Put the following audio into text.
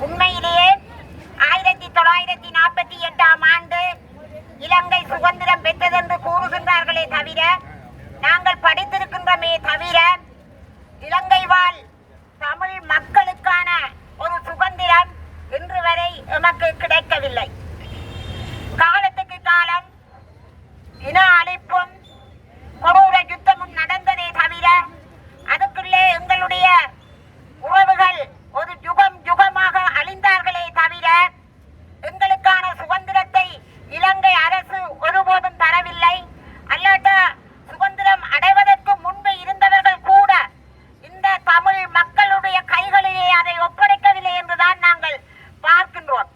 உண்மையிலேயே 1948ஆம் ஆண்டு இலங்கை சுதந்திரம் பெற்றதென்று கூறுகின்றார்களே தவிர, நாங்கள் படித்திருக்கின்றமே தவிர, இலங்கை வாழ் தமிழ் மக்களுக்கான ஒரு சுதந்திரம் இன்று வரை எமக்கு கிடைக்கவில்லை. காலத்துக்கு காலம் இன அழிப்பும் கொடூர யுத்தமும் நடந்ததே தவிர, அதுக்குள்ளே எங்களுடைய உறவுகள் ஒரு யுகம் யுகமாக அழிந்தார்களே தவிர, எங்களுக்கான சுதந்திரத்தை இலங்கை அரசு ஒருபோதும் தரவில்லை. அல்லாட்ட சுதந்திரம் அடைவதற்கு முன்பு இருந்தவர்கள் கூட இந்த தமிழ் மக்களுடைய கைகளிலே அதை ஒப்படைக்கவில்லை என்றுதான் நாங்கள் பார்க்கின்றோம்.